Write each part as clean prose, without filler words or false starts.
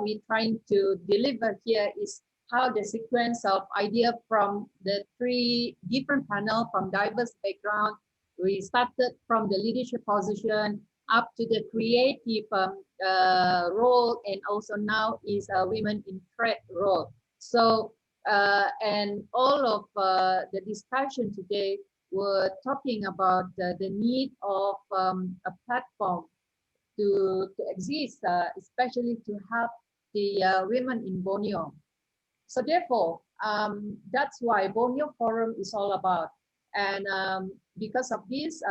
what we're trying to deliver here is how the sequence of idea from the 3 different panel from diverse background. We started from the leadership position up to the creative role, and also now is a women in trade role. So, and all of the discussion today were talking about the need of a platform to exist, especially to help the women in Borneo. So therefore, that's why Borneo Forum is all about. And because of this,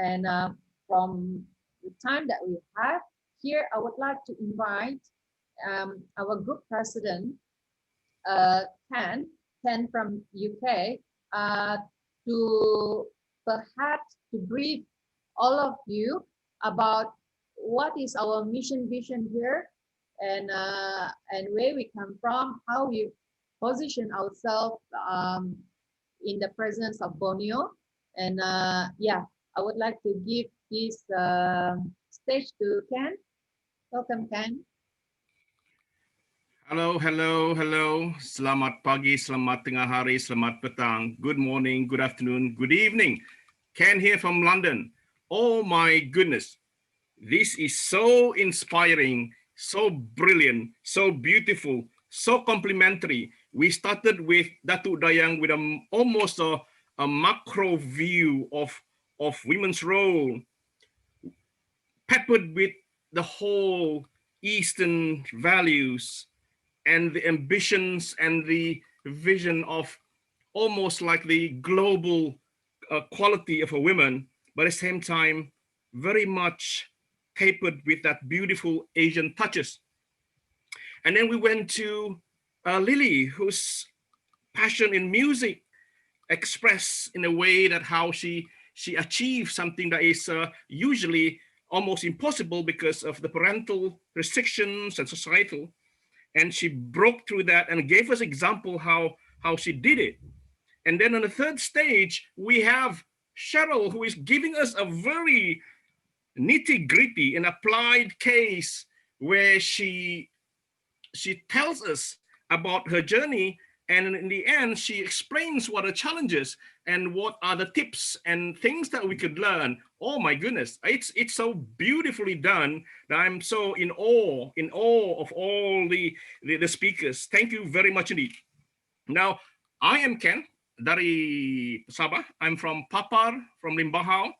and from the time that we have here, I would like to invite our group president, Ken from UK, to perhaps to brief all of you about what is our mission vision here, and where we come from, how we position ourselves in the presence of Borneo. And yeah, I would like to give this stage to Ken. Welcome, Ken. Hello, hello, hello. Selamat pagi, selamat tengah hari, selamat petang. Good morning, good afternoon, good evening. Ken here from London. Oh my goodness. This is so inspiring, so brilliant, so beautiful, so complimentary. We started with Datuk Dayang with almost a macro view of women's role, peppered with the whole Eastern values and the ambitions and the vision of almost like the global quality of a woman, but at the same time, very much tapered with that beautiful Asian touches. And then we went to Lily, whose passion in music expressed in a way that how she achieved something that is usually almost impossible because of the parental restrictions and societal. And she broke through that and gave us example how she did it. And then on the third stage, we have Cheryl, who is giving us a very nitty-gritty and applied case where she tells us about her journey, and in the end, she explains what are challenges and what are the tips and things that we could learn. Oh my goodness, it's so beautifully done that I'm so in awe of all the speakers. Thank you very much indeed. Now, I am Ken dari Sabah. I'm from Papar, from Limbahau.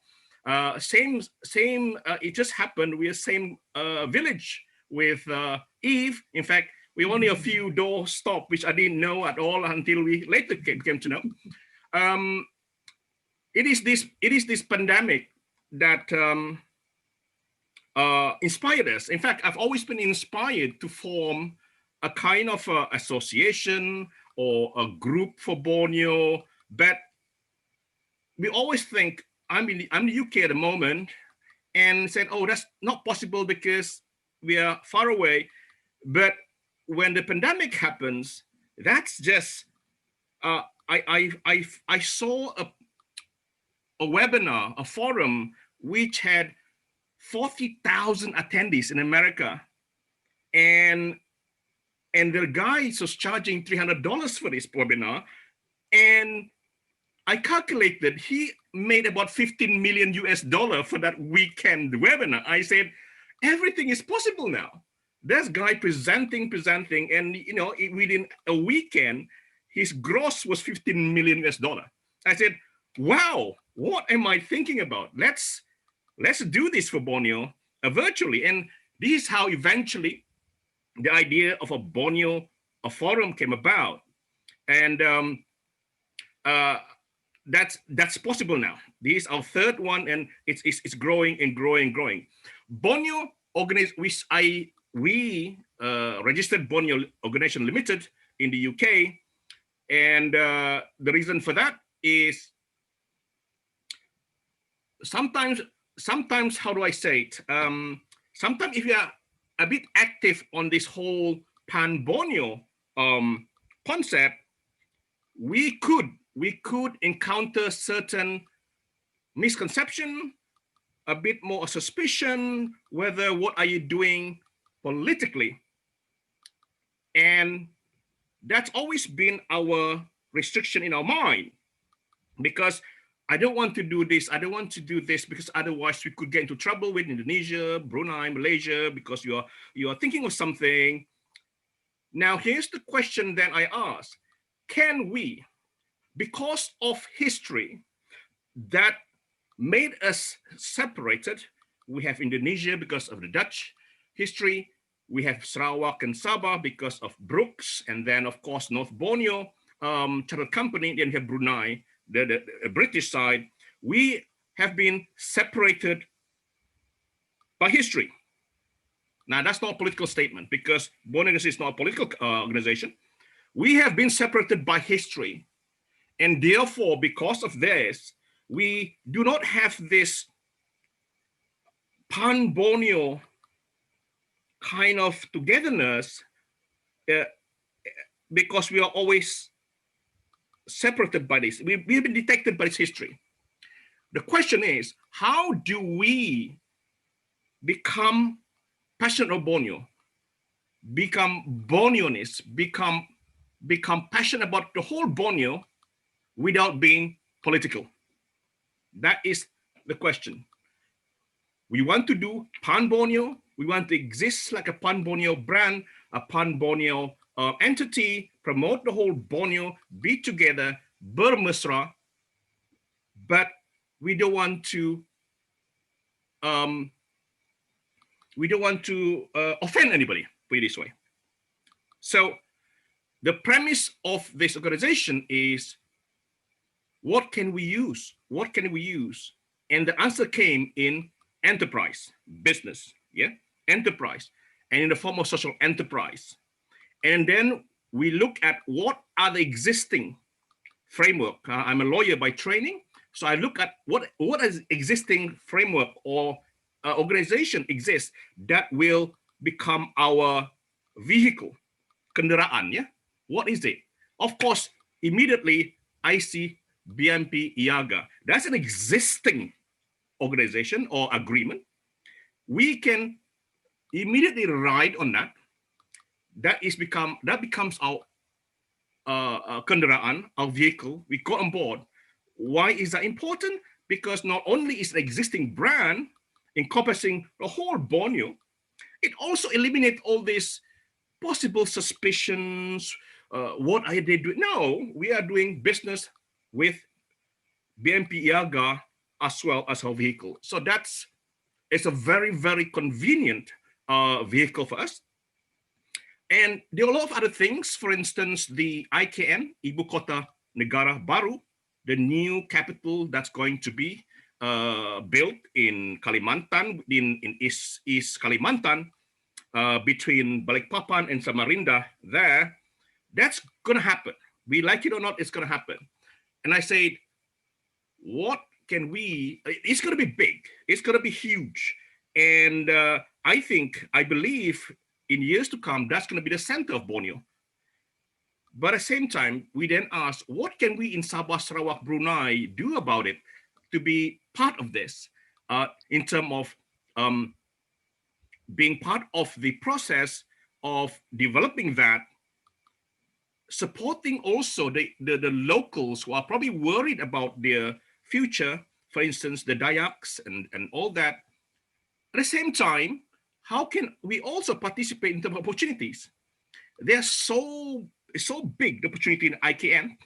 It just happened we're same village with Eve. In fact, we only a few doors stop, which I didn't know at all until we later came to know. It is this pandemic that inspired us. In fact, I've always been inspired to form a kind of association or a group for Borneo, but we always think I'm in the UK at the moment, and said, oh, that's not possible because we are far away. But when the pandemic happens, that's just I saw a webinar, a forum which had 40,000 attendees in America, and the guy was charging $300 for this webinar, and I calculated he made about 15 million US dollar for that weekend webinar. I said, everything is possible now. This guy presenting, and you know, within a weekend, his gross was 15 million US dollar. I said, wow, what am I thinking about? Let's do this for Borneo virtually. And this is how eventually the idea of a Borneo forum came about. And that's possible now. This is our third one, and it's growing and growing. Borneo organization, we registered Borneo Organization Limited in the UK, and the reason for that is sometimes how do I say it? Sometimes if you are a bit active on this whole Pan Borneo concept, we could encounter certain misconception, a bit more suspicion, whether what are you doing politically. And that's always been our restriction in our mind, because I don't want to do this, I don't want to do this, because otherwise we could get into trouble with Indonesia, Brunei, Malaysia, because you are thinking of something. Now, here's the question that I ask. Can we, because of history that made us separated, we have Indonesia because of the Dutch history, we have Sarawak and Sabah because of Brooks, and then of course North Borneo Chartered Company, then we have Brunei, the British side. We have been separated by history. Now, that's not a political statement, because Borneo is not a political organization. We have been separated by history. And therefore, because of this, we do not have this pan-Borneo kind of togetherness, because we are always separated by this. We've been detected by this history. The question is, how do we become passionate about Borneo, become Borneonists, become passionate about the whole Borneo without being political? That is the question. We want to do pan-Borneo. We want to exist like a pan-Borneo brand, a pan-Borneo entity, promote the whole Borneo, be together, bermesra, but we don't want to offend anybody, put it this way. So the premise of this organization is, what can we use? What can we use? And the answer came in enterprise, business, yeah, enterprise, and in the form of social enterprise. And then we look at what are the existing framework. I'm a lawyer by training, so I look at what is existing framework or organization exists that will become our vehicle, kendaraan, yeah? What is it? Of course, immediately I see BMP IAGA. That's an existing organization or agreement. We can immediately ride on that. That becomes our kendaraan, our vehicle. We go on board. Why is that important? Because not only is an existing brand encompassing the whole Borneo, it also eliminates all these possible suspicions. What are they doing? No, we are doing business with BMP IAGA as well as our vehicle. So it's a very, very convenient vehicle for us. And there are a lot of other things. For instance, the IKN, Ibu Kota Negara Baru, the new capital that's going to be built in Kalimantan, in East Kalimantan, between Balikpapan and Samarinda there, that's going to happen. We like it or not, it's going to happen. And I said, what can we, it's going to be big, it's going to be huge. And I believe in years to come, that's going to be the center of Borneo. But at the same time, we then ask, what can we in Sabah, Sarawak, Brunei do about it to be part of this in terms of being part of the process of developing that, supporting also the locals who are probably worried about their future, for instance, the Dayaks and all that. At the same time, how can we also participate in terms of opportunities? They're so big, the opportunity in IKN.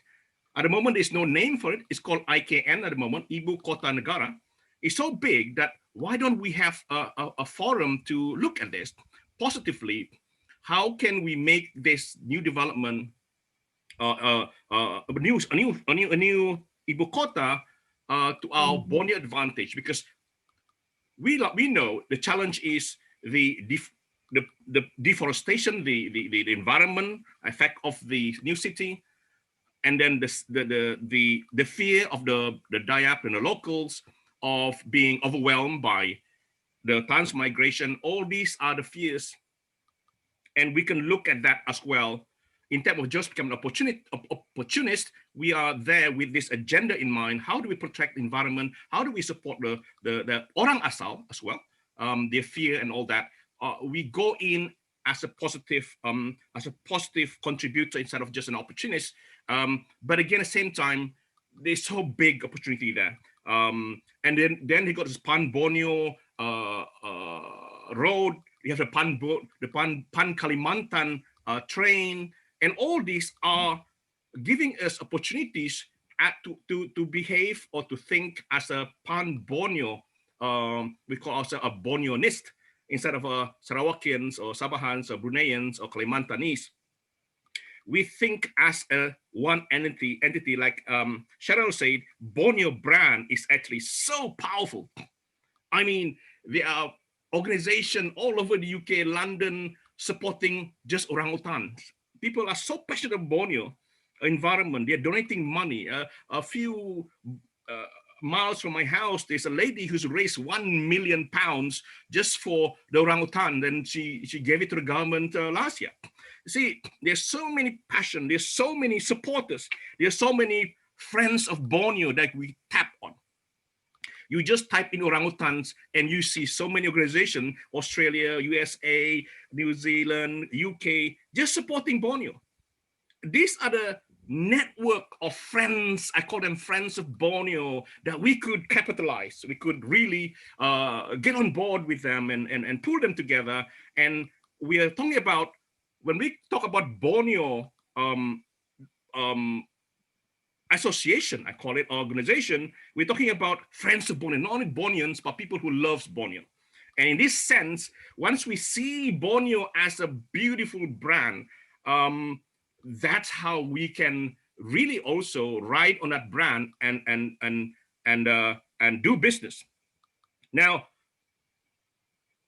At the moment, there's no name for it. It's called IKN at the moment, Ibu Kota Negara. It's so big that why don't we have a forum to look at this positively? How can we make this new development a new Ibu Kota to our Borneo advantage? Because we know the challenge is the deforestation, the environment effect of the new city, and then the fear of the Dayak and the locals of being overwhelmed by the transmigration. All these are the fears, and we can look at that as well. In terms of just becoming an opportunist, we are there with this agenda in mind. How do we protect the environment? How do we support the orang asal as well, their fear and all that? we go in as a positive contributor instead of just an opportunist. But again, at the same time, there's so big opportunity there. And then he got this Pan Borneo road. We have the Pan Kalimantan train, and all these are giving us opportunities to behave or to think as a Pan Borneo. We call ourselves a Borneoist instead of Sarawakians or Sabahans or Bruneians or Kalimantanese. We think as a one entity like Cheryl said. Borneo brand is actually so powerful. I mean, there are organizations all over the UK, London, supporting just orangutans. People are so passionate about Borneo environment. They're donating money. A few miles from my house, there's a lady who's raised £1 million just for the orangutan. Then she gave it to the government last year. See, there's so many passion. There's so many supporters. There's so many friends of Borneo that we tap on. You just type in orangutans and you see so many organizations, Australia, USA, New Zealand, UK, just supporting Borneo. These are the network of friends, I call them friends of Borneo, that we could capitalize. We could really get on board with them and pull them together. And we are talking about, when we talk about Borneo association, I call it, organization, we're talking about friends of Borneo, not only Borneans, but people who loves Borneo. And in this sense, once we see Borneo as a beautiful brand, that's how we can really also ride on that brand and do business. Now,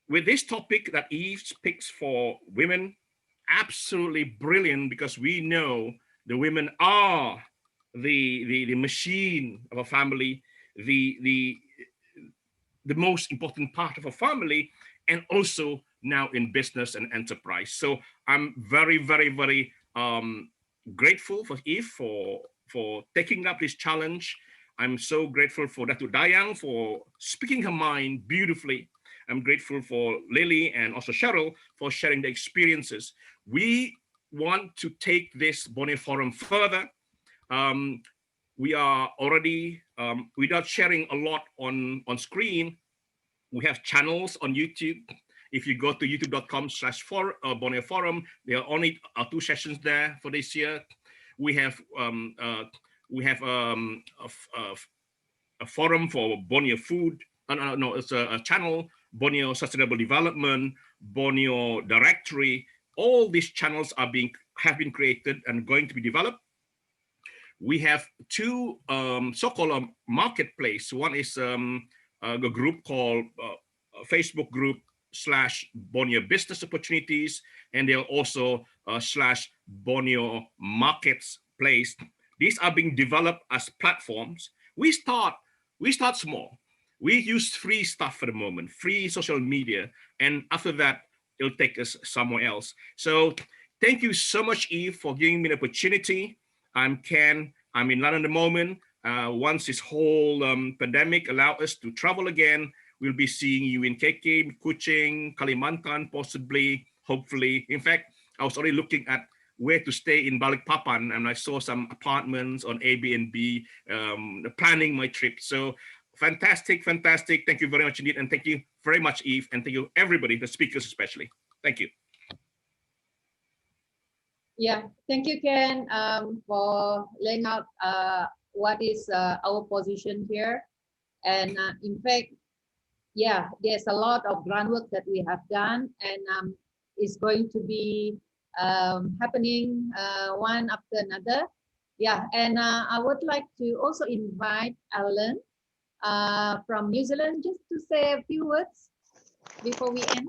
with this topic that Eve picks for women, absolutely brilliant, because we know the women are the machine of a family, the most important part of a family, and also now in business and enterprise. So I'm very, very, very grateful for Eve for taking up this challenge. I'm so grateful for Datu Dayang for speaking her mind beautifully. I'm grateful for Lily and also Cheryl for sharing their experiences. We want to take this Borneo Forum further. We are already, without sharing a lot on screen, we have channels on YouTube. If you go to youtube.com/Borneo Forum, there are only 2 sessions there for this year. We have a forum for Borneo food. No, it's a channel, Borneo Sustainable Development, Borneo Directory. All these channels have been created and going to be developed. We have 2 so-called marketplace. One is a group called Facebook group /Borneo Business Opportunities, and they're also /Borneo Markets Place. These are being developed as platforms. We start small. We use free stuff for the moment, free social media, and after that, it'll take us somewhere else. So thank you so much, Eve, for giving me the opportunity. I'm Ken. I'm in London at the moment. Once this whole pandemic allow us to travel again, we'll be seeing you in KK, Kuching, Kalimantan, possibly, hopefully. In fact, I was already looking at where to stay in Balikpapan, and I saw some apartments on Airbnb, planning my trip. So fantastic, fantastic. Thank you very much indeed. And thank you very much, Eve. And thank you, everybody, the speakers especially. Thank you. Yeah, thank you, Ken, for laying out what is our position here. And in fact, yeah, there's a lot of groundwork that we have done, and it's going to be happening one after another. Yeah, and I would like to also invite Alan from New Zealand just to say a few words before we end.